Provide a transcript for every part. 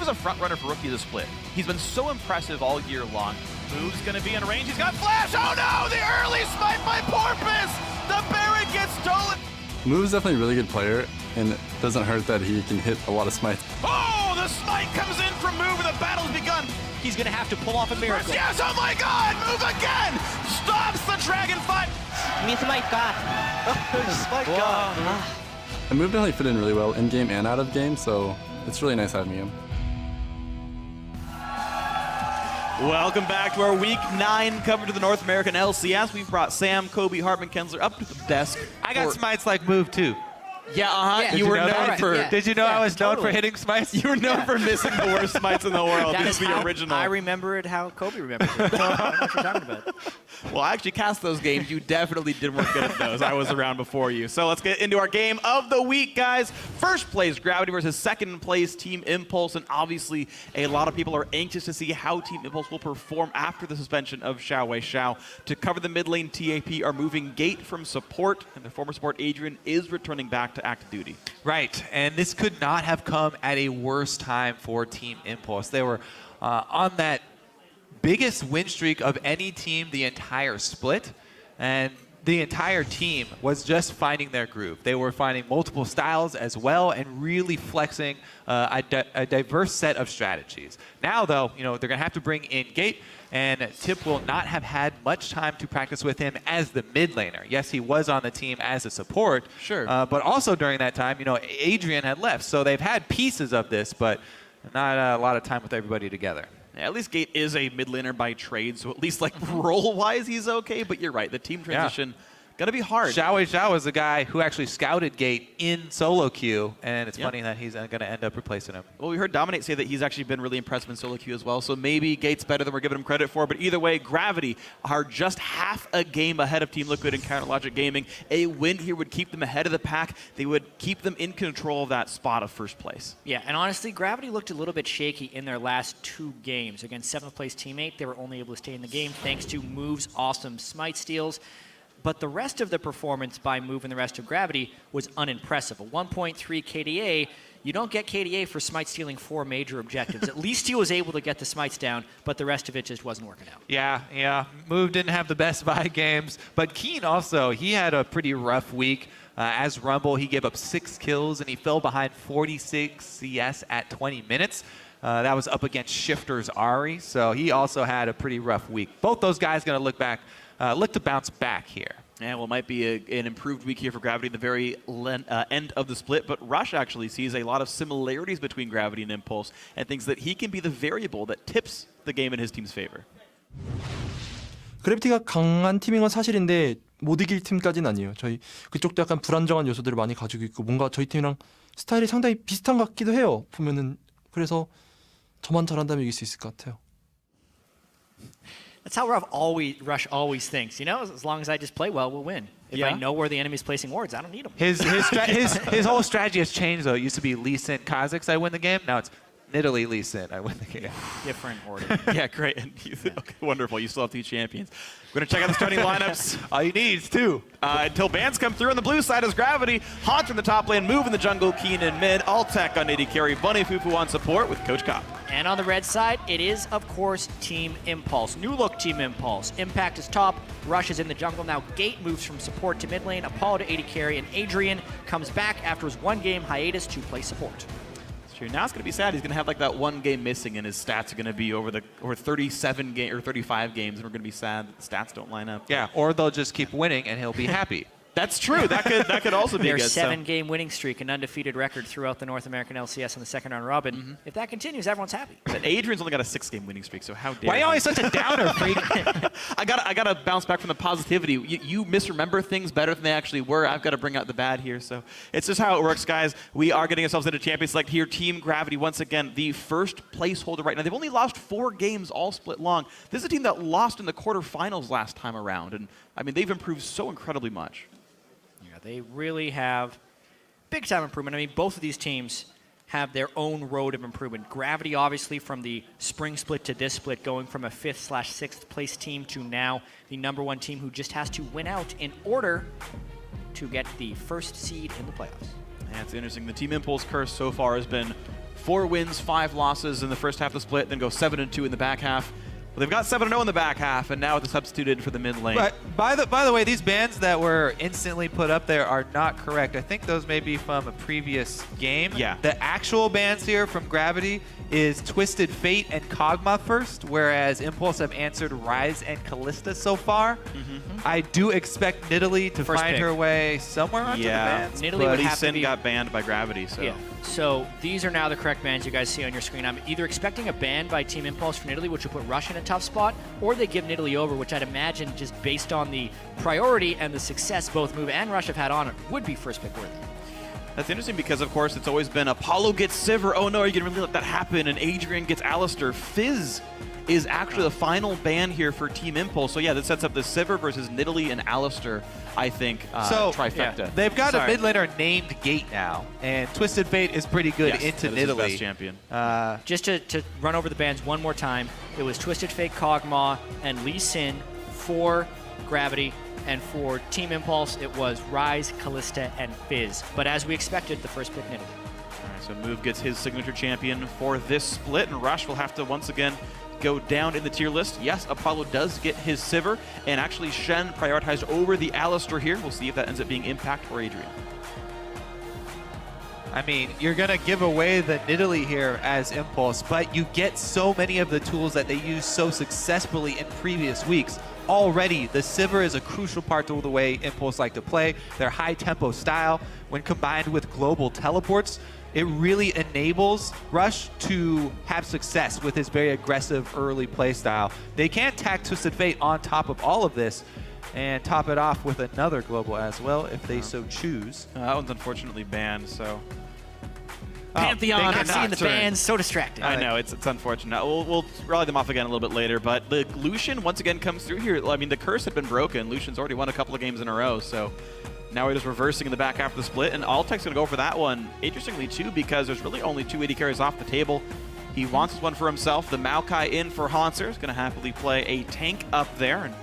is a front runner for Rookie of the Split. He's been so impressive all year long. Move's gonna be in range. He's got flash. Oh no! The early smite by Porpoise. The Baron gets stolen. Move's definitely a really good player, and it doesn't hurt that he can hit a lot of smites. Oh, the smite comes in from Move, and the battle's begun. He's gonna have to pull off a miracle. Yes, oh my God! Move again! Stops the Dragon fight. Miss Mike God. My God. And Move definitely fit in really well in game and out of game, so it's really nice having him. Welcome back to our Week 9 coverage of the North American LCS. We've brought Sam, Kobe, Hartman, Kensler up to the desk. I got smites like Move too. Yeah, Yeah, you were known that? for. Yeah. Did you know I was known for hitting smites? You were known for missing the worst smites in the world. That This is is the how original. I remember it how Kobe remembers it. I don't know what you're talking about. Well, I actually cast those games. You definitely did work good at those. I was around before you. So let's get into our game of the week, guys. First place, Gravity versus second place, Team Impulse. And obviously, a lot of people are anxious to see how Team Impulse will perform after the suspension of Xiao Wei Xiao. To cover the mid lane, TAP are moving Gate from support, and their former support, Adrian, is returning back to active duty. Right, and this could not have come at a worse time for Team Impulse. They were on that biggest win streak of any team the entire split, and the entire team was just finding their groove. They were finding multiple styles as well and really flexing a diverse set of strategies. Now, though, they're going to have to bring in Gate, and Tip will not have had much time to practice with him as the mid laner. Yes, he was on the team as a support, Sure. But also during that time, Adrian had left, so they've had pieces of this, but not a lot of time with everybody together. At least Gate is a mid laner by trade, so at least like role-wise he's okay. But you're right, the team transition gonna be hard. Xiao Wei Xiao is the guy who actually scouted Gate in solo queue, and it's funny that he's going to end up replacing him. Well, we heard Dominate say that he's actually been really impressive in solo queue as well, so maybe Gate's better than we're giving him credit for. But either way, Gravity are just half a game ahead of Team Liquid and Counter Logic Gaming. A win here would keep them ahead of the pack. They would keep them in control of that spot of first place. Yeah, and honestly, Gravity looked a little bit shaky in their last 2 games. Against 7th place teammate, they were only able to stay in the game thanks to Move's awesome smite steals. But the rest of the performance by Move and the rest of Gravity was unimpressive. A 1.3 KDA, you don't get KDA for smite stealing 4 major objectives. At least he was able to get the smites down, but the rest of it just wasn't working out. Yeah. Move didn't have the best buy games, but Keen also, he had a pretty rough week. As Rumble, he gave up 6 kills, and he fell behind 46 CS at 20 minutes. That was up against Shifter's Ari, so he also had a pretty rough week. Both those guys going to look to bounce back here. Yeah, well, it might be an improved week here for Gravity at the very end of the split, but Rush actually sees a lot of similarities between Gravity and Impulse and thinks that he can be the variable that tips the game in his team's favor. 그래비티가 강한 팀인 건 사실인데 못 이길 팀까지는 아니에요. 저희 그쪽도 약간 불안정한 요소들을 많이 가지고 있고 뭔가 저희 팀이랑 스타일이 상당히 비슷한 것 같기도 해요. 보면은 그래서 저만 잘한다면 이길 수 있을 것 같아요. That's how Rush always thinks. As long as I just play well, we'll win. If I know where the enemy's placing wards, I don't need them. His whole strategy has changed, though. It used to be Lee Sin Kha'Zix, I win the game. Now it's Nidalee Lee Sin, I win the game. Different order. Yeah, great. Okay, wonderful. You still have 2 champions. We're going to check out the starting lineups. All you need is 2. Until bans come through on the blue side is Gravity. Haunter in the top lane, Move in the jungle, Keen in mid, All-Tech on AD carry, Bunny Fufu on support with Coach Kopp. And on the red side, it is, of course, Team Impulse. New look Team Impulse. Impact is top, Rush is in the jungle. Now Gate moves from support to mid lane, Apollo to AD carry, and Adrian comes back after his 1-game hiatus to play support. True. Now it's going to be sad. He's going to have like that 1 game missing, and his stats are going to be over 37 or 35 games, and we're going to be sad that the stats don't line up. Yeah, or they'll just keep winning, and he'll be happy. That's true. That could also be Their good. 7-game winning streak, an undefeated record throughout the North American LCS in the second round robin. If that continues, everyone's happy. But Adrian's only got a 6-game winning streak, so how dare Why are you always such a downer, freak? I gotta bounce back from the positivity. You misremember things better than they actually were. I've got to bring out the bad here. So it's just how it works, guys. We are getting ourselves into Champion Select here. Team Gravity, once again, the first placeholder right now. They've only lost 4 games all split long. This is a team that lost in the quarterfinals last time around. And, I mean, they've improved so incredibly much. They really have big-time improvement. I mean, both of these teams have their own road of improvement. Gravity, obviously, from the spring split to this split, going from a 5th/6th place team to now the #1 team who just has to win out in order to get the first seed in the playoffs. Yeah, it's interesting. The Team Impulse curse so far has been 4 wins, 5 losses in the first half of the split, then go 7-2 in the back half. Well, they've got 7-0 in the back half, and now it's substituted for the mid lane. But by the way, these bans that were instantly put up there are not correct. I think those may be from a previous game. Yeah. The actual bans here from Gravity is Twisted Fate and Kog'Maw first, whereas Impulse have answered Rise and Callista so far. I do expect Nidalee to First find pick. her way somewhere onto the bans. Nidalee but would But have to Sin be- got banned by Gravity, so. Yeah. So these are now the correct bans you guys see on your screen. I'm either expecting a ban by Team Impulse for Nidalee, which would put Rush in a tough spot, or they give Nidalee over, which I'd imagine, just based on the priority and the success both Move and Rush have had on it, would be first pick worthy. That's interesting because, of course, it's always been Apollo gets Sivir. Oh, no, are you going to really let that happen? And Adrian gets Alistar. Fizz is actually the final ban here for Team Impulse. So, yeah, this sets up the Sivir versus Nidalee and Alistar, I think, trifecta. yeah. They've got Sorry. a mid laner named Gate now, and Twisted Fate is pretty good Yes, into that is his Nidalee. best champion. Just to run over the bans one more time, it was Twisted Fate, Kog'Maw, and Lee Sin for Gravity, and for Team Impulse, it was Rise, Callista, and Fizz. But as we expected, the first pick Nidalee. All right, so Move gets his signature champion for this split, and Rush will have to once again go down in the tier list. Yes, Apollo does get his Sivir, and actually Shen prioritized over the Alistar here. We'll see if that ends up being Impact or Adrian. I mean, you're going to give away the Nidalee here as Impulse, but you get so many of the tools that they used so successfully in previous weeks. Already, the Sivir is a crucial part to the way Impulse like to play. Their high-tempo style, when combined with global teleports, it really enables Rush to have success with his very aggressive early play style. They can tack Twisted Fate on top of all of this and top it off with another global as well if they so choose. That one's unfortunately banned, so... Pantheon, they I'm cannot seeing the turn. bans, so distracting. I know, it's unfortunate. We'll rally them off again a little bit later, but the Lucian once again comes through here. I mean, the curse had been broken. Lucian's already won a couple of games in a row, so now we're just reversing in the back half of the split, and Altec's going to go for that one, interestingly, too, because there's really only 2 AD carries off the table. He wants one for himself. The Maokai in for Hanser is going to happily play a tank up there, and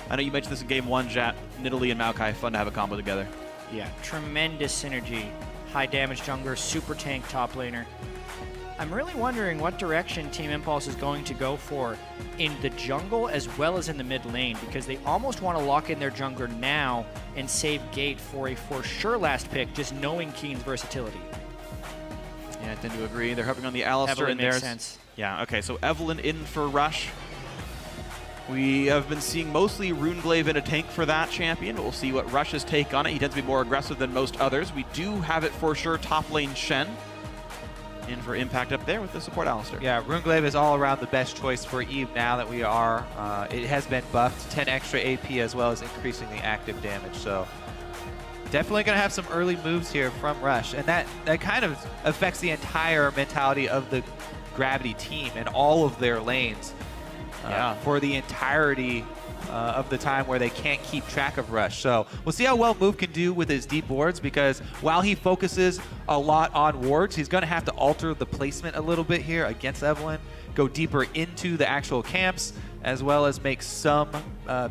I know you mentioned this in Game 1, Jat. Nidalee and Maokai, fun to have a combo together. Yeah, tremendous synergy. High damage jungler, super tank top laner. I'm really wondering what direction Team Impulse is going to go for in the jungle as well as in the mid lane, because they almost want to lock in their jungler now and save Gate for a for sure last pick, just knowing Keen's versatility. Yeah, I tend to agree. They're hopping on the Alistar, Evelyn and makes there's... sense. Yeah, okay, so Evelyn in for Rush. We have been seeing mostly Runeglaive in a tank for that champion. We'll see what Rush's take on it. He tends to be more aggressive than most others. We do have it for sure top lane Shen. In for Impact up there with the support Alistar. Yeah, Runeglaive is all around the best choice for Eve now that we are. It has been buffed, 10 extra AP as well as increasing the active damage. So definitely going to have some early moves here from Rush. And that kind of affects the entire mentality of the Gravity team and all of their lanes. For the entirety of the time where they can't keep track of Rush. So we'll see how well Move can do with his deep wards, because while he focuses a lot on wards, he's going to have to alter the placement a little bit here against Evelyn, go deeper into the actual camps, as well as make some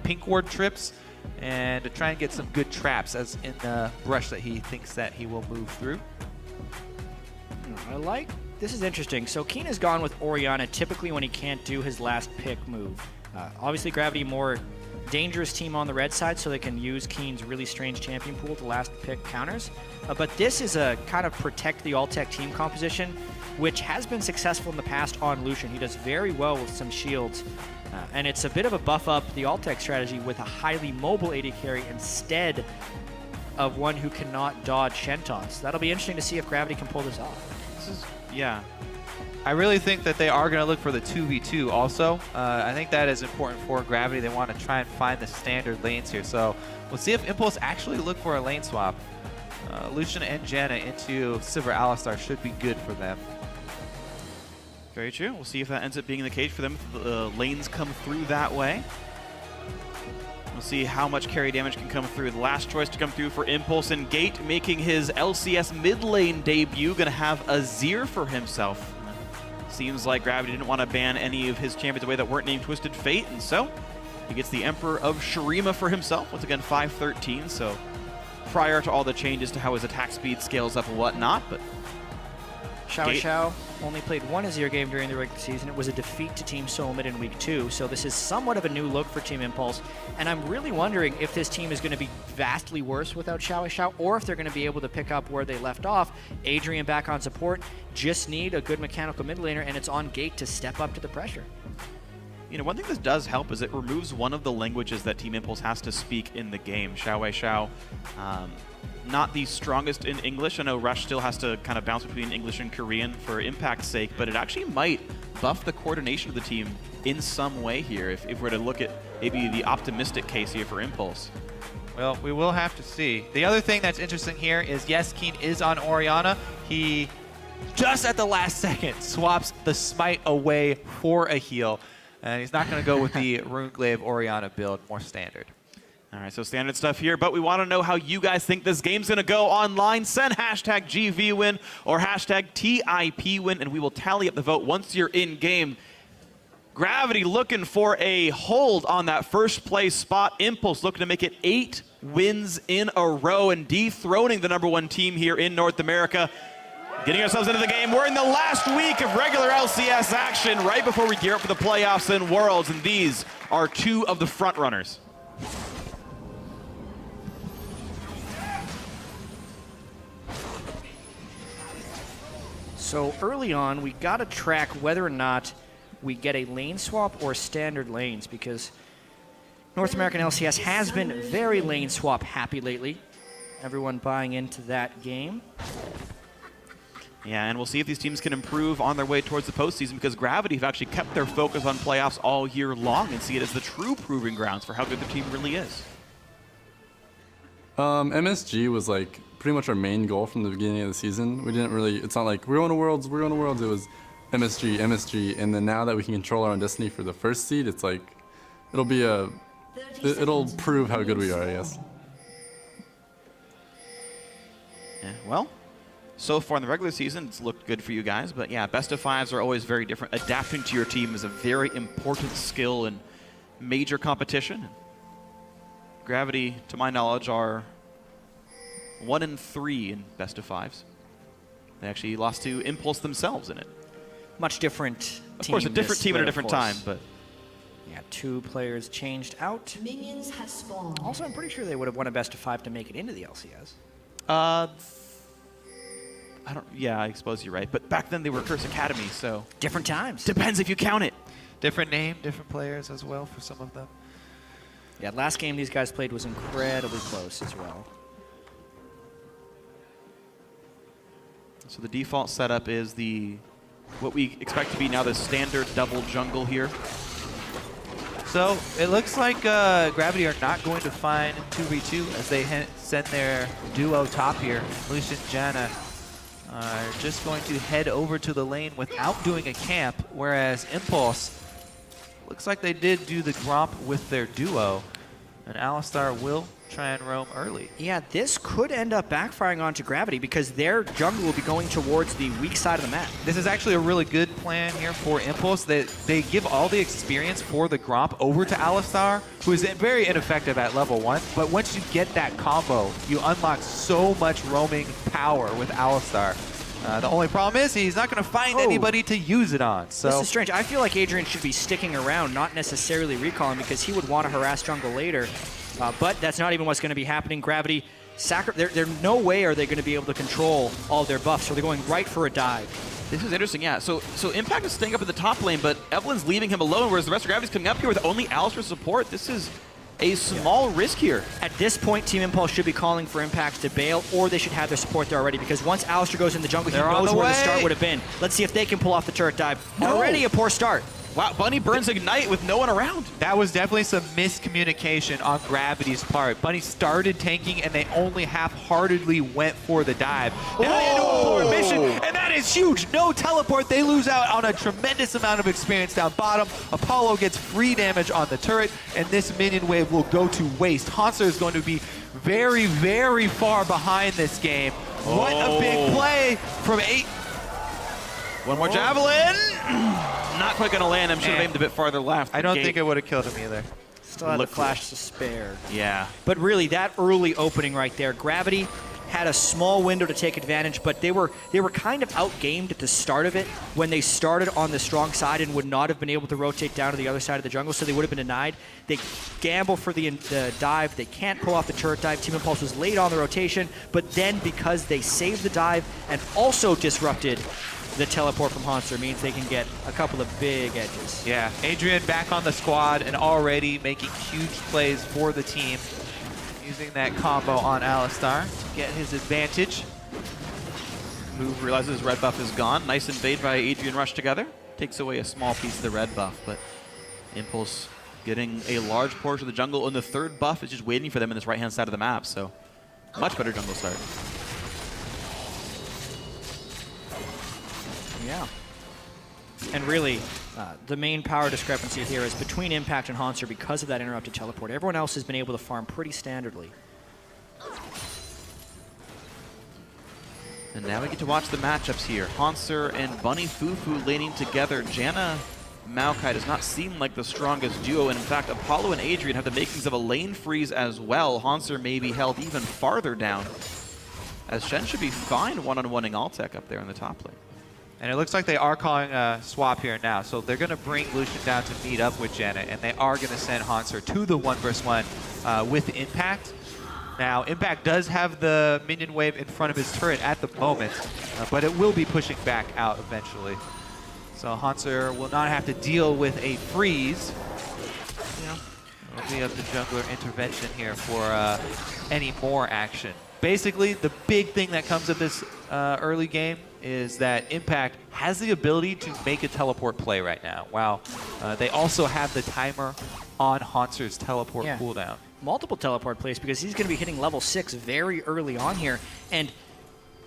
pink ward trips and to try and get some good traps as in the brush that he thinks that he will move through. I like. This is interesting. So Keen has gone with Orianna typically when he can't do his last pick move. Obviously, Gravity more dangerous team on the red side, so they can use Keen's really strange champion pool to last pick counters. But this is a kind of protect the Altec team composition, which has been successful in the past on Lucian. He does very well with some shields. And it's a bit of a buff up the Altec strategy with a highly mobile AD carry instead of one who cannot dodge Shentons. That'll be interesting to see if Gravity can pull this off. This is, yeah. I really think that they are going to look for the 2v2 also. I think that is important for Gravity. They want to try and find the standard lanes here. So we'll see if Impulse actually look for a lane swap. Lucian and Janna into Sivir Alistar should be good for them. Very true. We'll see if that ends up being the case for them. If the lanes come through that way. We'll see how much carry damage can come through. The last choice to come through for Impulse and Gate, making his LCS mid lane debut. Going to have Azir for himself. Seems like Gravity didn't want to ban any of his champions away that weren't named Twisted Fate, and so he gets the Emperor of Shurima for himself. Once again, 513, so prior to all the changes to how his attack speed scales up and whatnot, but Xiao only played one Azir game during the regular season. It was a defeat to Team Solomid in week 2, so this is somewhat of a new look for Team Impulse. And I'm really wondering if this team is going to be vastly worse without Xiao, or if they're going to be able to pick up where they left off. Adrian back on support, just need a good mechanical mid laner, and it's on Gate to step up to the pressure. You know, one thing this does help is it removes one of the languages that Team Impulse has to speak in the game. Xiao, not the strongest in English. I know Rush still has to kind of bounce between English and Korean for impact's sake, but it actually might buff the coordination of the team in some way here if we're to look at maybe the optimistic case here for Impulse. Well, we will have to see. The other thing that's interesting here is, yes, Keen is on Orianna. He, just at the last second, swaps the smite away for a heal. And he's not going to go with the Runeglaive Orianna build, more standard. All right, so standard stuff here, but we want to know how you guys think this game's going to go online. Send hashtag GVWin or hashtag TIPWin, and we will tally up the vote once you're in game. Gravity looking for a hold on that first place spot. Impulse looking to make it 8 wins in a row and dethroning the #1 team here in North America. Getting ourselves into the game. We're in the last week of regular LCS action right before we gear up for the playoffs and Worlds, and these are 2 of the front runners. So early on, we got to track whether or not we get a lane swap or standard lanes, because North American LCS has been very lane swap happy lately. Everyone buying into that game. Yeah, and we'll see if these teams can improve on their way towards the postseason, because Gravity have actually kept their focus on playoffs all year long and see it as the true proving grounds for how good the team really is. MSG was like pretty much our main goal from the beginning of the season. We didn't really, it's not like we're going to Worlds. It was MSG, and then now that we can control our own destiny for the first seed, it's like, it'll prove how good we are, I guess. Yeah, well, so far in the regular season, it's looked good for you guys, but yeah, best of 5s are always very different. Adapting to your team is a very important skill in major competition. Gravity, to my knowledge, are 1-3 in best of 5s. They actually lost to Impulse themselves in it. Much different team. Of course, a different team at a different time, but yeah, 2 players changed out. Minions have spawned. Also, I'm pretty sure they would have won a best of 5 to make it into the LCS. yeah, I suppose you're right. But back then they were Curse Academy, so Different times. depends if you count it. Different name, different players as well for some of them. Yeah, last game these guys played was incredibly close as well. So the default setup is what we expect to be now the standard double jungle here. So it looks like Gravity are not going to find 2v2 as they send their duo top here. Lucian and Janna are just going to head over to the lane without doing a camp, whereas Impulse looks like they did do the Gromp with their duo, and Alistar will try and roam early. Yeah, this could end up backfiring onto Gravity because their jungle will be going towards the weak side of the map. This is actually a really good plan here for Impulse. They give all the experience for the Gromp over to Alistar, who is very ineffective at level 1. But once you get that combo, you unlock so much roaming power with Alistar. The only problem is he's not going to find anybody to use it on. So This is strange. I feel like Adrian should be sticking around, not necessarily recalling, because he would want to harass jungle later. But that's not even what's going to be happening. Gravity, there's no way are they going to be able to control all their buffs, so they're going right for a dive. This is interesting, yeah. So Impact is staying up at the top lane, but Evelyn's leaving him alone, whereas the rest of Gravity's coming up here with only Alistar support. This is a small risk here. At this point, Team Impulse should be calling for Impacts to bail, or they should have their support there already, because once Alistar goes in the jungle, he knows where the start would have been. Let's see if they can pull off the turret dive. Already a poor start. Wow, Bunny burns Ignite with no one around. that was definitely some miscommunication on Gravity's part. Bunny started tanking, and they only half-heartedly went for the dive. Now they into a forward mission, and that is huge. No teleport. They lose out on a tremendous amount of experience down bottom. Apollo gets free damage on the turret, and this minion wave will go to waste. Hanser is going to be very, very far behind this game. What a big play from 8. One more Javelin. Not quite going to land him. Should have Man. aimed a bit farther left. I don't think it would have killed him either. Still had the flash to spare. Yeah. But really, that early opening right there, Gravity had a small window to take advantage, but they were kind of outgamed at the start of it when they started on the strong side and would not have been able to rotate down to the other side of the jungle, so they would have been denied. They gamble for the dive. They can't pull off the turret dive. Team Impulse was late on the rotation, but then because they saved the dive and also disrupted the teleport from Hanser, means they can get a couple of big edges. Yeah, Adrian back on the squad and already making huge plays for the team. Using that combo on Alistar to get his advantage. Move realizes red buff is gone. Nice invade by Adrian Rush together. Takes away a small piece of the red buff, but Impulse getting a large portion of the jungle, and the third buff is just waiting for them in this right-hand side of the map, so much better jungle start. Yeah. And really, the main power discrepancy here is between Impact and Hanser because of that interrupted teleport. Everyone else has been able to farm pretty standardly. And now we get to watch the matchups here. Hanser and Bunny Fufu laning together. Janna Maokai does not seem like the strongest duo, and in fact, Apollo and Adrian have the makings of a lane freeze as well. Hanser may be held even farther down, as Shen should be fine one-on-one-ing Altec up there in the top lane. And it looks like they are calling a swap here now. So they're going to bring Lucian down to meet up with Janna, and they are going to send Hanser to the 1v1 with Impact. Now, Impact does have the minion wave in front of his turret at the moment, but it will be pushing back out eventually. So Hanser will not have to deal with a freeze. It'll be up to jungler intervention here for any more action. Basically, the big thing that comes of this early game is that Impact has the ability to make a teleport play right now. Wow. They also have the timer on Hanser's teleport cooldown. Multiple teleport plays because he's going to be hitting level 6 very early on here. And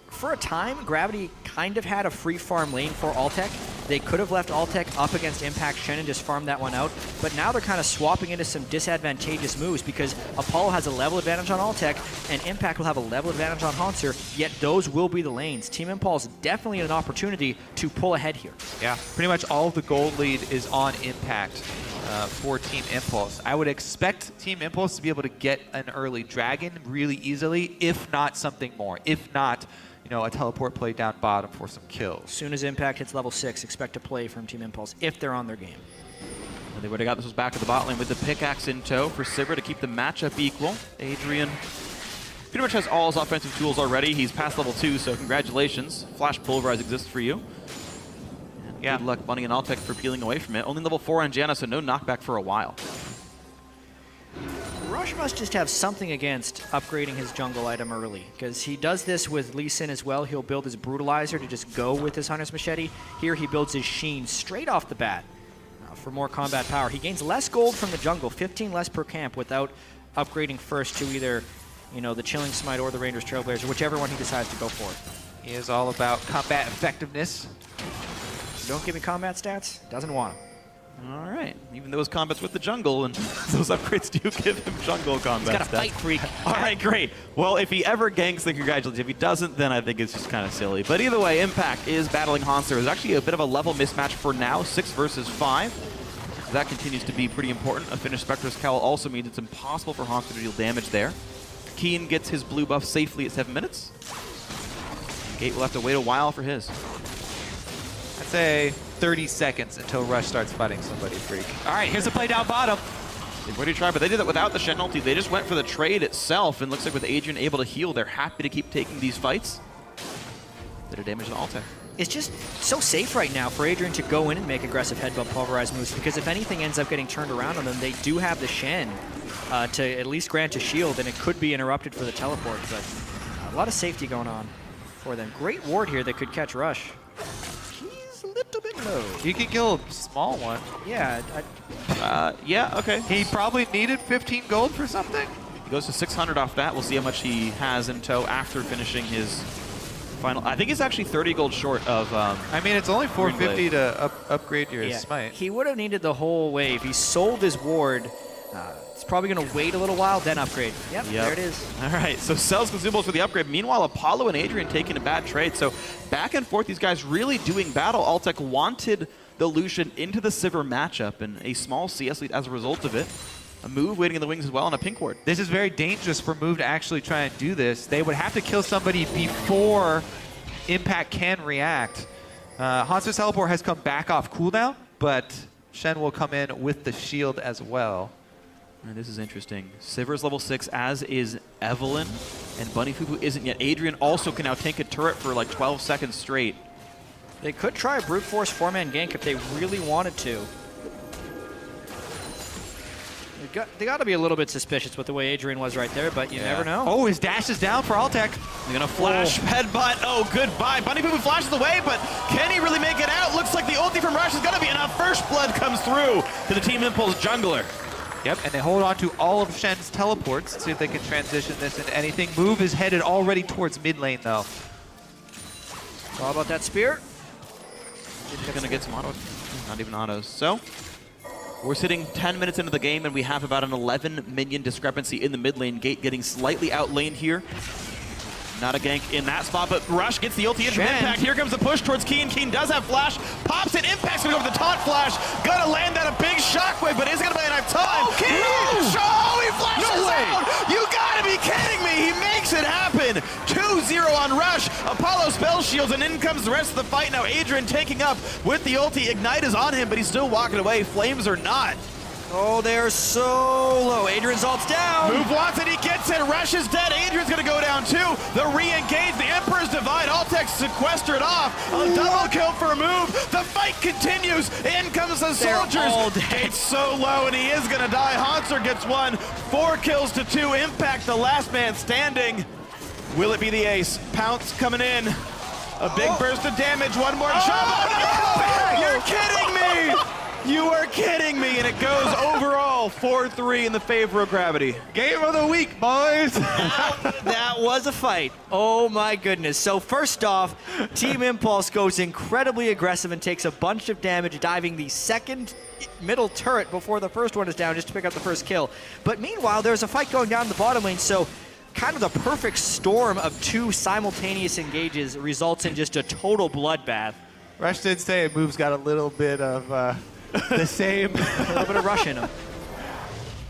for a time, Gravity kind of had a free farm lane for Altec. They could have left Altec up against Impact Shen and just farmed that one out, but now they're kind of swapping into some disadvantageous moves because Apollo has a level advantage on Altec and Impact will have a level advantage on Hanser, yet those will be the lanes. Team Impulse definitely an opportunity to pull ahead here. Yeah, pretty much all of the gold lead is on Impact for Team Impulse. I would expect Team Impulse to be able to get an early dragon really easily, if not something more, if not a teleport play down bottom for some kills. As soon as Impact hits level 6, expect a play from Team Impulse if they're on their game. And they would have got this back to the bot lane with the pickaxe in tow for Sivir to keep the matchup equal. Adrian pretty much has all his offensive tools already. He's past level 2, so congratulations. Flash Pulverize exists for you. And good luck, Bunny and Altec, for peeling away from it. Only level 4 on Janna, so no knockback for a while. Rush must just have something against upgrading his jungle item early, because he does this with Lee Sin as well. He'll build his Brutalizer to just go with his Hunter's Machete. Here he builds his Sheen straight off the bat for more combat power. He gains less gold from the jungle, 15 less per camp, without upgrading first to either the Chilling Smite or the Ranger's Trailblazer, whichever one he decides to go for. He is all about combat effectiveness. You don't give me combat stats, doesn't want them. All right. Even those combats with the jungle and those upgrades do give him jungle combat. He's got a fight freak. All right, great. Well, if he ever ganks, then congratulations. If he doesn't, then I think it's just kind of silly. But either way, Impact is battling Hanser. It's actually a bit of a level mismatch for now, 6 versus 5. That continues to be pretty important. A finished Spectre's Cowl also means it's impossible for Hanser to deal damage there. Keen gets his blue buff safely at 7 minutes. Gate will have to wait a while for his. I'd say 30 seconds until Rush starts fighting somebody freak. All right, here's a play down bottom. They've already tried, but they did that without the Shen ulti. They just went for the trade itself, and looks like with Adrian able to heal, they're happy to keep taking these fights. Bit of damage to Altec. It's just so safe right now for Adrian to go in and make aggressive headbutt pulverize moves, because if anything ends up getting turned around on them, they do have the Shen to at least grant a shield, and it could be interrupted for the teleport, but a lot of safety going on for them. Great ward here that could catch Rush. He's a little bit low. You can kill a small one. Yeah. Yeah, okay. He probably needed 15 gold for something. He goes to 600 off that. We'll see how much he has in tow after finishing his final. I think he's actually 30 gold short of. I mean, it's only 450 to upgrade your smite. He would have needed the whole wave. He sold his ward. It's probably going to wait a little while, then upgrade. Yep, there it is. All right, so sells consumables for the upgrade. Meanwhile, Apollo and Adrian taking a bad trade. So back and forth, these guys really doing battle. Altec wanted the Lucian into the Sivir matchup, and a small CS lead as a result of it. a move waiting in the wings as well on a pink ward. This is very dangerous for Move to actually try and do this. They would have to kill somebody before Impact can react. Hanser's teleport has come back off cooldown, but Shen will come in with the shield as well. And this is interesting. Sivir's level 6, as is Evelyn, and Bunny Fufu isn't yet. Adrian also can now tank a turret for like 12 seconds straight. They could try a brute force 4-man gank if they really wanted to. They got to be a little bit suspicious with the way Adrian was right there, but you never know. Oh, his dash is down for Altec. They're gonna flash headbutt. Oh, goodbye. Bunny Fufu flashes away, but can he really make it out? Looks like the ulti from Rush is gonna be enough. First blood comes through to the Team Impulse jungler. Yep, and they hold on to all of Shen's teleports, see if they can transition this into anything. Move is headed already towards mid lane, though. All about that spear. He's gonna get some autos. Not even autos. So, we're sitting 10 minutes into the game, and we have about an 11 minion discrepancy in the mid lane. Gate getting slightly outlaned here. Not a gank in that spot, but Rush gets the ulti in from Impact. Here comes the push towards Keen. Keen does have flash. Pops it. Impact's gonna go for the taunt flash. Gonna land that a big shockwave, but is it gonna be enough time? Oh, Keen! Rush! Oh, he flashes out! You gotta be kidding me! He makes it happen! 2-0 on Rush. Apollo spell shields, and in comes the rest of the fight. Now Adrian taking up with the ulti. Ignite is on him, but he's still walking away. Flames are not. Oh, they're so low. Adrian's ult's down. Move wants it, he gets it. Rush is dead. Adrian's gonna go down too. The re-engage, the Emperor's Divide. Altec sequestered off. A double kill for a Move. The fight continues. In comes the soldiers. Gate's so low, and he is gonna die. Hanser gets one. 4 kills to 2. Impact, the last man standing. Will it be the ace? Pounce coming in. A big burst of damage. One more shot. No! You're kidding me! You are kidding me, and it goes overall 4-3 in the favor of Gravity. Game of the week, boys. That was a fight. Oh my goodness. So first off, Team Impulse goes incredibly aggressive and takes a bunch of damage, diving the second middle turret before the first one is down just to pick up the first kill. But meanwhile, there's a fight going down in the bottom lane, so kind of the perfect storm of 2 simultaneous engages results in just a total bloodbath. Rush did say Move's got a little bit of the same. A little bit of rush in him.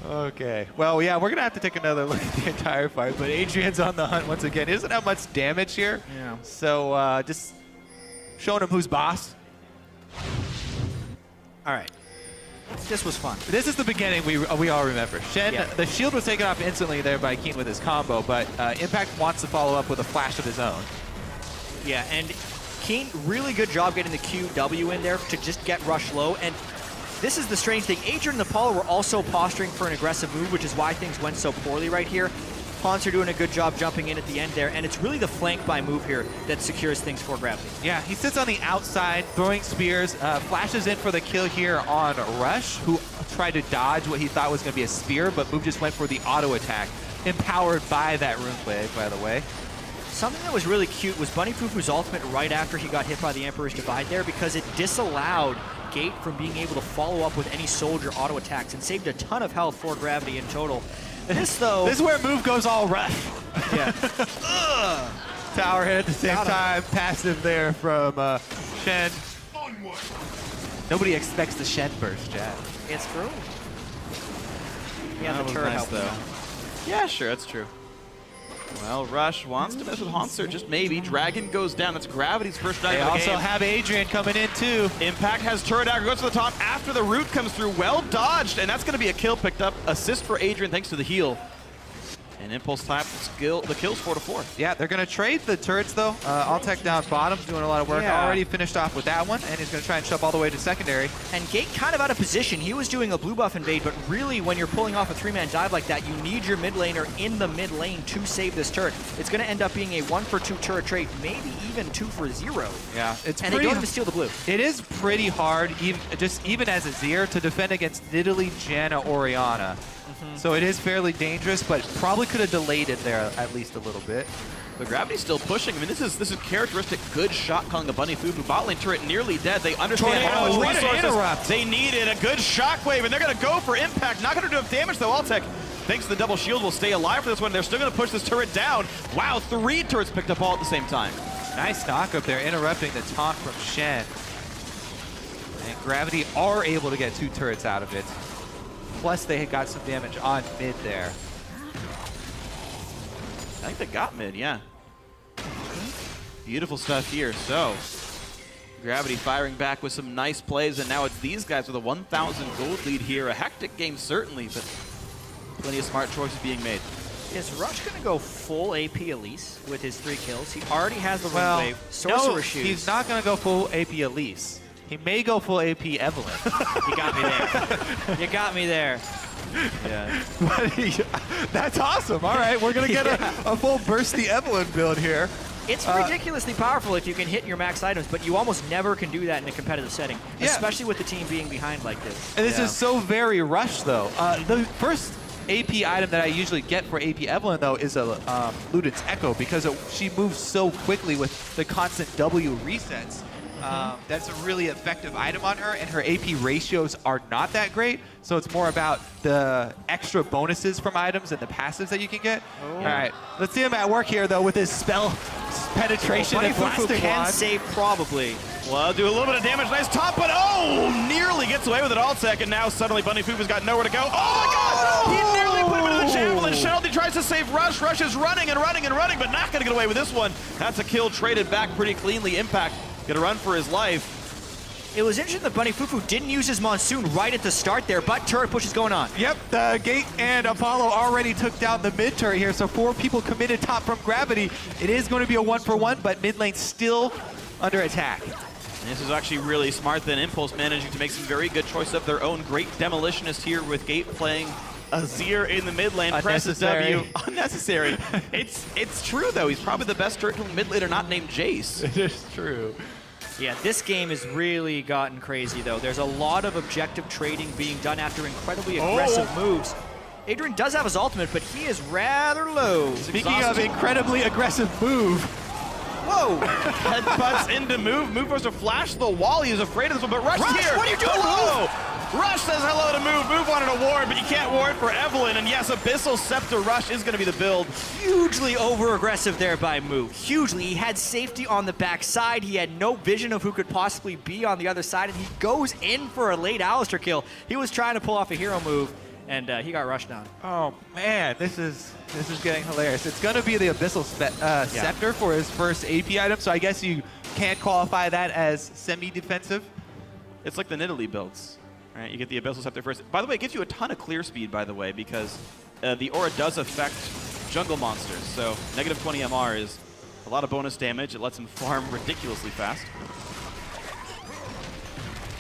Okay. Well, yeah, we're going to have to take another look at the entire fight, but Adrian's on the hunt once again. He doesn't have much damage here. Yeah. So just showing him who's boss. All right. This was fun. This is the beginning we all remember. Shen, the shield was taken off instantly there by Keen with his combo, but Impact wants to follow up with a flash of his own. Yeah, and Keen, really good job getting the QW in there to just get Rush low. And this is the strange thing. Adrian and Apollo were also posturing for an aggressive move, which is why things went so poorly right here. Poncer doing a good job jumping in at the end there, and it's really the flank by Move here that secures things for Gravity. Yeah, he sits on the outside, throwing spears, flashes in for the kill here on Rush, who tried to dodge what he thought was going to be a spear, but Move just went for the auto attack, empowered by that Runeblade, by the way. Something that was really cute was Bunny Fufu's ultimate right after he got hit by the Emperor's Divide there, because it disallowed Gate from being able to follow up with any soldier auto attacks and saved a ton of health for Gravity in total. This, though... This is where Move goes all Rush. Yeah. Tower hit at the same time. Passive there from Shen. Nobody expects the Shen burst, Chad. It's true. Yeah, That the was turret nice, helped though. him. Yeah, sure, that's true. Well, Rush wants to mess with Hanser, just maybe. Dragon goes down. That's Gravity's first dive They of the also game. have Adrian coming in, too. Impact has turret dagger, goes to the top after the root comes through. Well dodged, and that's going to be a kill picked up. Assist for Adrian thanks to the heal. And Impulse type the kills 4-4. Yeah, they're going to trade the turrets, though. Altec down bottom, doing a lot of work. Yeah. Already finished off with that one, and he's going to try and shove all the way to secondary. And Gate kind of out of position. He was doing a blue buff invade, but really when you're pulling off a 3-man dive like that, you need your mid laner in the mid lane to save this turret. It's going to end up being a 1-for-2 turret trade, maybe even 2-for-0. Yeah, it's And they don't even steal the blue. It is pretty hard, even as a Zir, to defend against Nidalee, Janna, Orianna. So it is fairly dangerous, but probably could have delayed it there at least a little bit. But Gravity's still pushing. I mean, this is characteristic good shot calling the Bunny Fufu. Bot lane turret nearly dead. They understand how much what an resources interrupt. they needed. A good shockwave, and they're going to go for Impact. Not going to do enough damage, though. Altec, thanks to the double shield, will stay alive for this one. They're still going to push this turret down. Wow, 3 turrets picked up all at the same time. Nice knock up there, interrupting the taunt from Shen. And Gravity are able to get 2 turrets out of it. plus they had got some damage on mid there. I think they got mid, yeah. Beautiful stuff here. So, Gravity firing back with some nice plays, and now it's these guys with a 1,000 gold lead here. A hectic game, certainly, but plenty of smart choices being made. Is Rush going to go full AP Elise with his 3 kills? He already has the Well, Wind Wave, Sorcerer no, Shoes. he's not going to go full AP Elise. He may go full AP Evelyn. You got me there. You got me there. Yeah. That's awesome. All right, we're going to get a full bursty Evelyn build here. It's ridiculously powerful if you can hit your max items, but you almost never can do that in a competitive setting, Yeah. especially with the team being behind like this. And this Yeah. is so very Rush, though. The first AP item that I usually get for AP Evelyn, though, is a Luden's Echo, because she moves so quickly with the constant W resets. That's a really effective item on her, and her AP ratios are not that great, so it's more about the extra bonuses from items and the passives that you can get. All right, let's see him at work here, though, with his spell penetration Bunny and Fufu blasting can wand. save probably. Well, do a little bit of damage. Nice top, but nearly gets away with it all tech, and now suddenly Bunny Fufu's got nowhere to go. Oh my god! He nearly put him into the javelin. Shelty tries to save Rush. Rush is running and running and running, but not going to get away with this one. That's a kill traded back pretty cleanly. Impact going to run for his life. It was interesting that Bunny Fufu didn't use his Monsoon right at the start there, but turret push is going on. Yep, the Gate and Apollo already took down the mid turret here, so 4 people committed top from Gravity. It is going to be a 1-for-1, but mid lane still under attack. And this is actually really smart then. Impulse managing to make some very good choice of their own. Great Demolitionist here with Gate playing Azir in the mid lane. Presses W. Unnecessary. It's true, though. He's probably the best turret killing mid laner not named Jace. It is true. Yeah, this game has really gotten crazy, though. There's a lot of objective trading being done after incredibly aggressive moves. Adrian does have his ultimate, but he is rather low. Speaking of incredibly aggressive move, Whoa! Headbutts into Move. Move goes to flash the wall. He is afraid of this one, but Rush, Rush, is here. what are you doing, Hello! Rush says hello to Move. Move wanted a ward, but you can't ward for Evelyn. And yes, Abyssal Scepter Rush is going to be the build. Hugely over-aggressive there by Moo. Hugely. He had safety on the backside. He had no vision of who could possibly be on the other side, and he goes in for a late Alistair kill. He was trying to pull off a hero move, and he got rushed down. oh man, this is getting hilarious. It's going to be the Abyssal Scepter for his first AP item, so I guess you can't qualify that as semi-defensive. It's like the Nidalee builds. Right, you get the Abyssal Scepter first. By the way, it gives you a ton of clear speed, by the way, because the aura does affect jungle monsters. So negative 20 MR is a lot of bonus damage. It lets him farm ridiculously fast.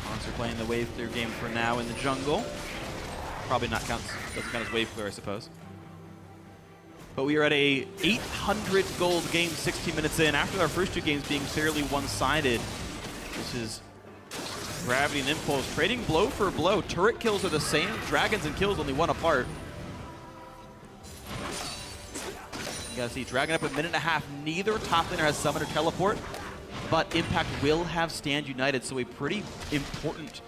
Monster playing the wave clear game for now in the jungle. Probably not counts. Doesn't count as wave clear, I suppose. But we are at a 800 gold game 16 minutes in. After our first 2 games being fairly one-sided, this is Gravity and Impulse trading blow for blow. Turret kills are the same. Dragons and kills only 1 apart. You gotta see Dragon up a minute and a half. Neither top laner has summon or teleport, but Impact will have Stand United, so a pretty important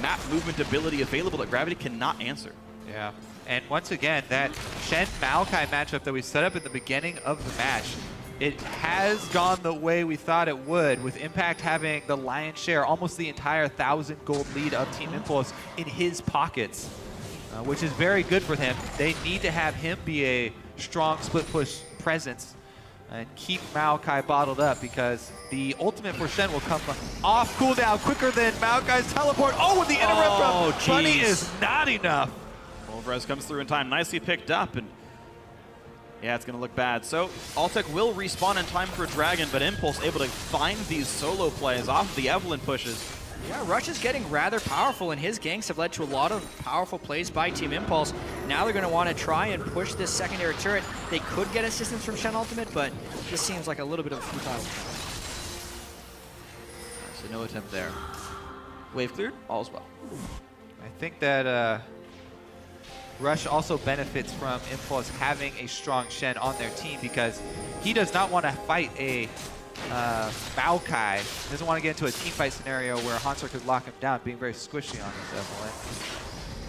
map movement ability available that Gravity cannot answer. Yeah, and once again, that Shen Maokai matchup that we set up at the beginning of the match, it has gone the way we thought it would, with Impact having the lion's share, almost the entire 1,000 gold lead of Team Impulse in his pockets, which is very good for him. They need to have him be a strong split push presence and keep Maokai bottled up, because the ultimate for Shen will come off cooldown quicker than Maokai's teleport. Oh, with the interrupt from Bunny is not enough. Wolverez comes through in time, nicely picked up, and yeah, it's going to look bad. So, Altec will respawn in time for Dragon, but Impulse able to find these solo plays off of the Evelyn pushes. Yeah, Rush is getting rather powerful, and his ganks have led to a lot of powerful plays by Team Impulse. Now they're going to want to try and push this secondary turret. They could get assistance from Shen Ultimate, but this seems like a little bit of a futile. So no attempt there. Wave cleared, all's well. I think that Rush also benefits from Impulse having a strong Shen on their team, because he does not want to fight a Maokai. He doesn't want to get into a team fight scenario where Hansel could lock him down, being very squishy on this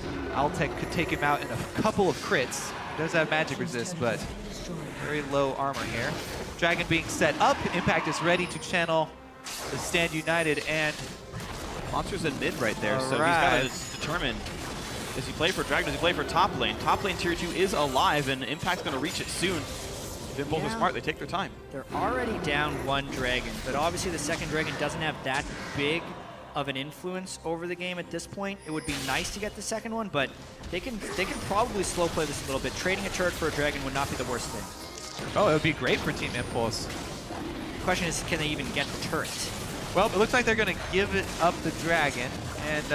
Evelyn. Altec could take him out in a couple of crits. He does have magic resist, but very low armor here. Dragon being set up. Impact is ready to channel the Stand United, and Monster's in mid right there, so Alright. he's got to determine Does he play for Dragon? Does he play for top lane? Top lane tier 2 is alive, and Impact's going to reach it soon. If Impulse is smart, they take their time. They're already down 1 dragon, but obviously the second dragon doesn't have that big of an influence over the game at this point. It would be nice to get the second one, but they can probably slow play this a little bit. Trading a turret for a dragon would not be the worst thing. Oh, it would be great for Team Impulse. The question is, can they even get the turret? Well, it looks like they're going to give it up the dragon, and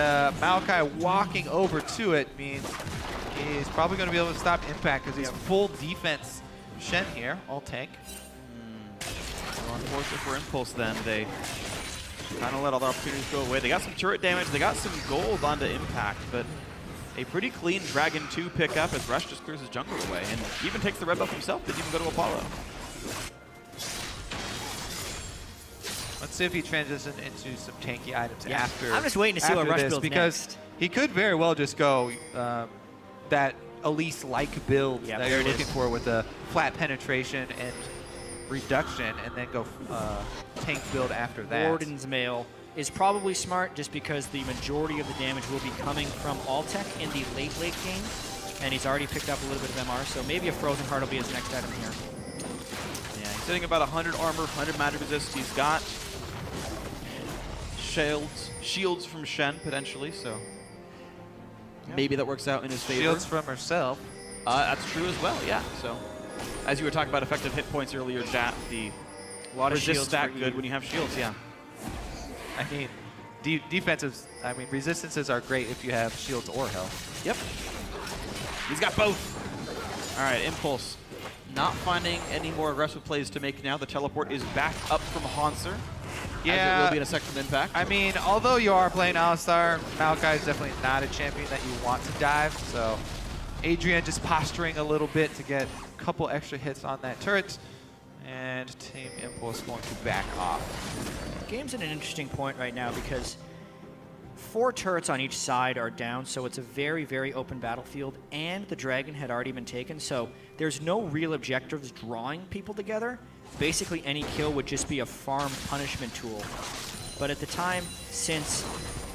Maokai walking over to it means he's probably going to be able to stop Impact because he's full defense. Shen here, all tank. Well, unfortunately for Impulse then, they kind of let all the opportunities go away. They got some turret damage, they got some gold onto Impact, but a pretty clean Dragon 2 pickup as Rush just clears his jungle away and even takes the red buff himself, didn't even go to Apollo. Let's see if he transitions into some tanky items after. I'm just waiting to see what Rush this, builds because next. he could very well just go that Elise-like build Yeah, that there you're it looking is. for with the flat penetration and reduction, and then go tank build after that. Warden's Mail is probably smart just because the majority of the damage will be coming from Altec in the late game, and he's already picked up a little bit of MR, so maybe a Frozen Heart will be his next item here. Yeah, he's sitting about 100 armor, 100 magic resist. He's got shields from Shen potentially, so maybe that works out in his favor. Shields from herself. That's true as well, yeah. So, as you were talking about effective hit points earlier, Jat, the A lot of resist shields stat for good Eve. when you have shields, yeah. I mean, resistances are great if you have shields or health. Yep. He's got both. All right, Impulse. Not finding any more aggressive plays to make now. The teleport is back up from Hanser. As it will be in a second Impact. I mean, although you are playing Alistar, Maokai is definitely not a champion that you want to dive, so Adrian just posturing a little bit to get a couple extra hits on that turret, and Team Impulse going to back off. The game's at an interesting point right now because 4 turrets on each side are down, so it's a very, very open battlefield, and the dragon had already been taken, so there's no real objectives drawing people together. Basically, any kill would just be a farm punishment tool. But at the time, since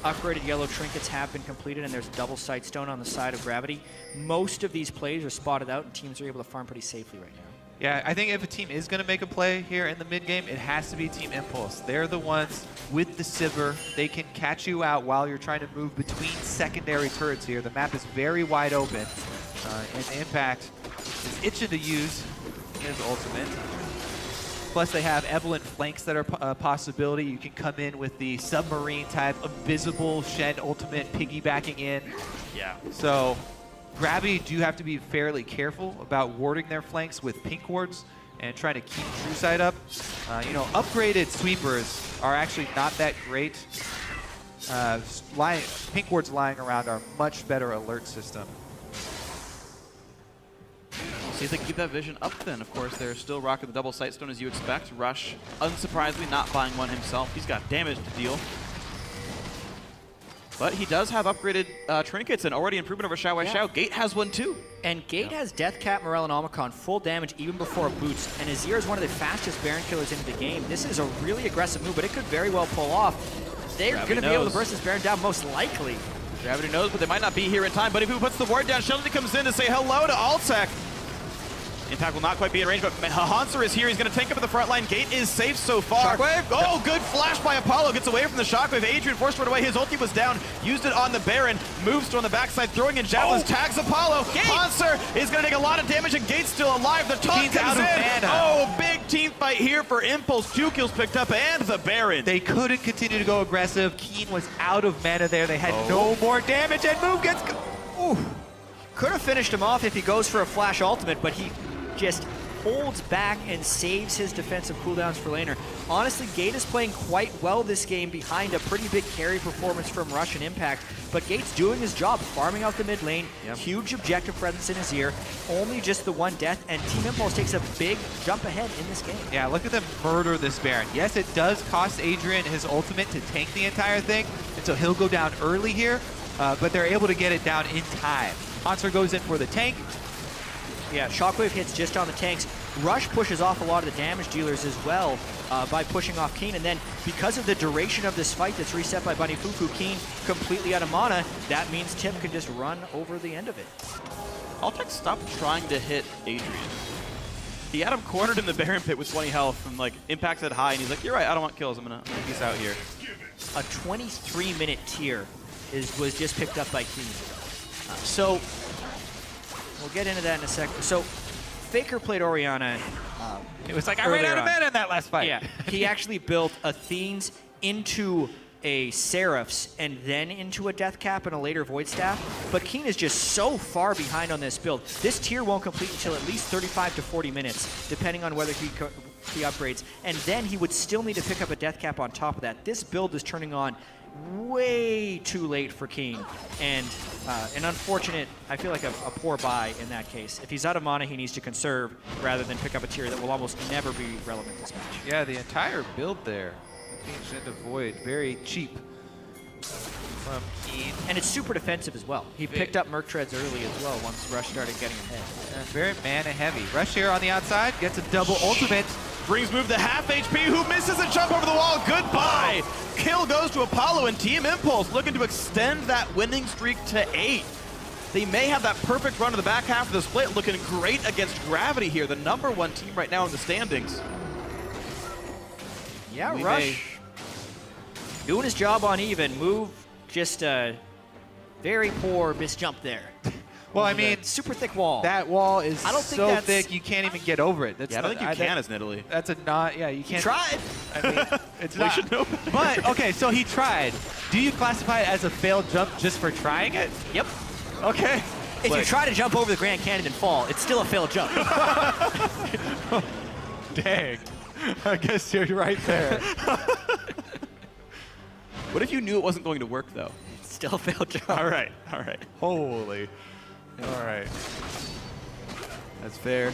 upgraded yellow trinkets have been completed and there's double sight stone on the side of Gravity, most of these plays are spotted out and teams are able to farm pretty safely right now. Yeah, I think if a team is going to make a play here in the mid game, it has to be Team Impulse. They're the ones with the Sivir. They can catch you out while you're trying to move between secondary turrets here. The map is very wide open, and Impact is itching to use his ultimate. Plus, they have Evelyn flanks that are a possibility. You can come in with the submarine type, invisible Shen ultimate piggybacking in. Yeah. So, Gravity do have to be fairly careful about warding their flanks with pink wards and trying to keep True Sight up. Upgraded sweepers are actually not that great. Pink wards lying around are much better alert system. See if they can keep that vision up then. Of course, they're still rocking the double sight stone as you expect. Rush, unsurprisingly, not buying one himself. He's got damage to deal. But he does have upgraded trinkets and already improvement over Xiao Wei Xiao. Gate has one too. And Gate has Death Cap, Morel, and Omicron full damage even before boots, and Azir is one of the fastest Baron killers into the game. This is a really aggressive move, but it could very well pull off. They're going to be able to burst this Baron down most likely. Gravity knows, but they might not be here in time. But if he puts the ward down, Sheldon comes in to say hello to Altec. Impact will not quite be in range, but Hanser is here. He's going to tank up at the front line. Gate is safe so far. Shockwave. Oh, good flash by Apollo. Gets away from the Shockwave. Adrian forced it away. His ulti was down. Used it on the Baron. Moves to on the backside, throwing in javelins. Tags Apollo. Hanser is going to take a lot of damage, and Gate's still alive. The taunt Keen's comes out of in. mana. Oh, big team fight here for Impulse. 2 kills picked up, and the Baron. They couldn't continue to go aggressive. Keen was out of mana there. They had no more damage, and move gets... Ooh. Could have finished him off if he goes for a flash ultimate, but he just holds back and saves his defensive cooldowns for laner. Honestly, Gate is playing quite well this game behind a pretty big carry performance from Rush and Impact, but Gate's doing his job, farming out the mid lane, huge objective presence in his ear, only just the one death, and Team Impulse takes a big jump ahead in this game. Yeah, look at them murder this Baron. Yes, it does cost Adrian his ultimate to tank the entire thing, and so he'll go down early here, but they're able to get it down in time. Hanser goes in for the tank. Yeah, Shockwave hits just on the tanks. Rush pushes off a lot of the damage dealers as well by pushing off Keen, and then because of the duration of this fight that's reset by Bunny Fufu, Keen completely out of mana, that means Tim can just run over the end of it. Altec stopped trying to hit Adrian. He had him cornered in the Baron pit with 20 health and like impacts at high, and he's like, "You're right, I don't want kills. I'm gonna peace out here." A 23-minute tier was just picked up by Keen. So we'll get into that in a second. So Faker played Orianna. It was like, I ran out of mana in that last fight. Yeah, he actually built Athene's into a Seraph's and then into a Death Cap and a later Void Staff. But Keen is just so far behind on this build. This tier won't complete until at least 35 to 40 minutes, depending on whether he upgrades. And then he would still need to pick up a Death Cap on top of that. This build is turning on way too late for Keen. And an unfortunate, I feel like a poor buy in that case. If he's out of mana, he needs to conserve rather than pick up a tier that will almost never be relevant this match. Yeah, the entire build there. Ancient of Void, very cheap from Keen. And it's super defensive as well. He picked up Merc Treads early as well once Rush started getting ahead. And very mana heavy. Rush here on the outside, gets a double ultimate. Brings move to half HP, who misses a jump over the wall. Goodbye. Kill goes to Apollo, and Team Impulse looking to extend that winning streak to 8. They may have that perfect run to the back half of the split, looking great against Gravity here, the #1 team right now in the standings. Yeah, Rush doing his job on even. Move, just a very poor misjump there. Well, I mean, super thick wall. that wall is I don't think so that's- thick you can't even get over it. That's Yeah, I don't think you can as an Italy. That's a not, yeah, you He can't. tried. I mean, it's We not. should know better. But, okay, so he tried. Do you classify it as a failed jump just for trying it? Yep. Okay. If you Like- try to jump over the Grand Canyon and fall, it's still a failed jump. Dang. I guess you're right there. What if you knew it wasn't going to work, though? It's still a failed jump. All right, all right. Holy. All right. That's fair.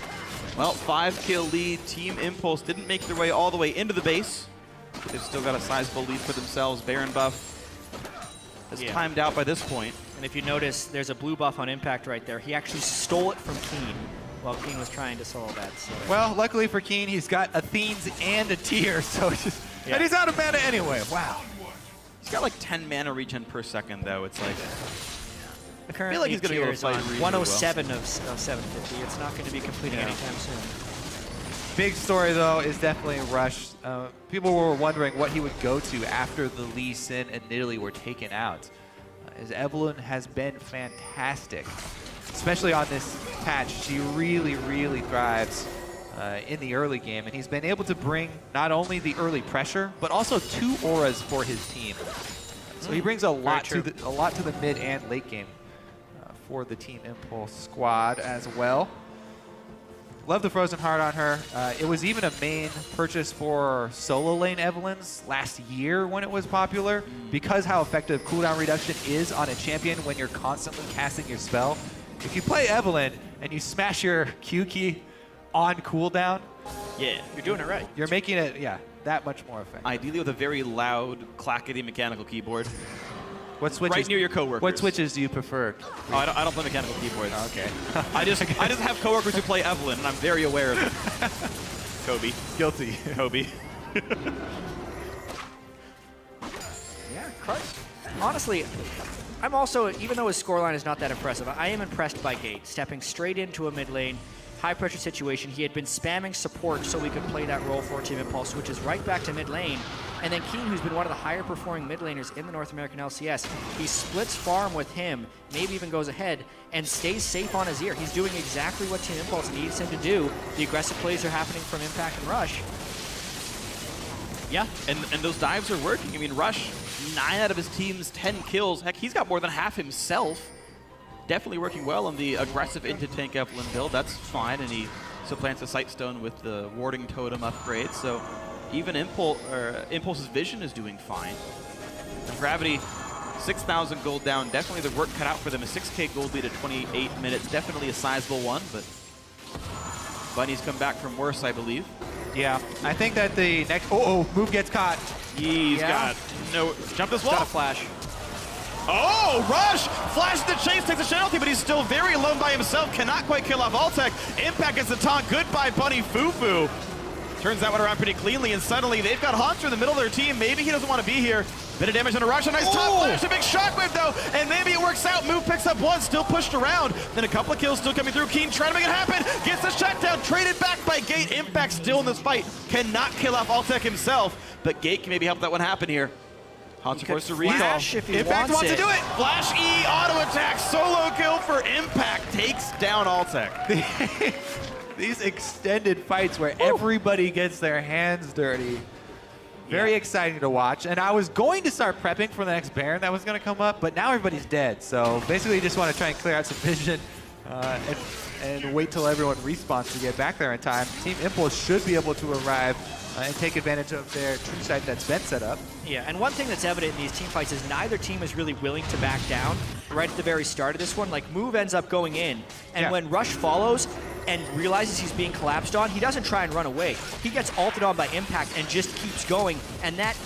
Well, 5-kill lead. Team Impulse didn't make their way all the way into the base. But they've still got a sizable lead for themselves. Baron buff is Yeah. timed out by this point. And if you notice, there's a blue buff on Impact right there. He actually stole it from Keen while Keen was trying to solo that. So. Well, luckily for Keen, he's got Athenes and a tier, so it's just, Yeah. and he's out of mana anyway. Wow. He's got like 10 mana regen per second, though. It's like, The current feel like he's gonna be able to is fight on reasonably 107 of 750. It's not going to be completing Yeah. anytime soon. Big story, though, is definitely Rush. People were wondering what he would go to after the Lee Sin and Nidalee were taken out. As Evelyn has been fantastic, especially on this patch. She really, really thrives in the early game, and he's been able to bring not only the early pressure, but also 2 auras for his team. So he brings a lot to the mid and late game for the Team Impulse squad as well. Love the Frozen Heart on her. It was even a main purchase for solo lane Evelyn's last year when it was popular, because how effective cooldown reduction is on a champion when you're constantly casting your spell. If you play Evelyn and you smash your Q key on cooldown, Yeah, you're doing it right. you're making it, yeah, that much more effective. ideally with a very loud, clackety mechanical keyboard. What switches? Right near your coworkers. What switches do you prefer? Oh, I don't play mechanical keyboards. Okay. I just have coworkers who play Evelyn, and I'm very aware of it. Kobe. Guilty. Kobe. Yeah, Crush. Honestly, I'm also, even though his scoreline is not that impressive, I am impressed by Gate. Stepping straight into a mid lane, high pressure situation. He had been spamming support so he could play that role for Team Impulse, switches right back to mid lane. And then Keen, who's been one of the higher performing mid laners in the North American LCS, he splits farm with him, maybe even goes ahead, and stays safe on his ear. He's doing exactly what Team Impulse needs him to do. The aggressive plays are happening from Impact and Rush. Yeah, and those dives are working. I mean, Rush, 9 out of his team's 10 kills. Heck, he's got more than half himself. Definitely working well on the aggressive into tank Evelyn build. That's fine, and he supplants the Sightstone with the warding totem upgrade. So even Impulse's vision is doing fine. And Gravity, 6,000 gold down. Definitely the work cut out for them. A 6K gold lead at 28 minutes. Definitely a sizable one, but Bunny's come back from worse, I believe. Yeah, I think that the next move gets caught. He's Yeah. got no jump this wall. Got a flash. Oh, Rush! Flashes the chase, takes a penalty, but he's still very alone by himself. Cannot quite kill off Altec. Impact gets the taunt. Goodbye, Bunny Fufu. Turns that one around pretty cleanly, and suddenly they've got Haunter in the middle of their team. Maybe he doesn't want to be here. Bit of damage on a Rush. A nice top flash, a big shockwave though, and maybe it works out. Move picks up one, still pushed around. Then a couple of kills still coming through. Keen trying to make it happen. Gets the shutdown, traded back by Gate. Impact still in this fight. Cannot kill off Altec himself, but Gate can maybe help that one happen here. Haunter forced to recall. Flash if he Impact wants wants it. to do it. Flash E, auto attack, solo kill for Impact. Takes down Altec. These extended fights where everybody gets their hands dirty. Very exciting to watch. And I was going to start prepping for the next Baron that was going to come up, but now everybody's dead. So basically you just want to try and clear out some vision and wait till everyone respawns to get back there in time. Team Impulse should be able to arrive and take advantage of their true site that's been set up. Yeah, and one thing that's evident in these team fights is neither team is really willing to back down right at the very start of this one. Like, Move ends up going in, and when Rush follows and realizes he's being collapsed on, he doesn't try and run away. He gets ulted on by Impact and just keeps going, and that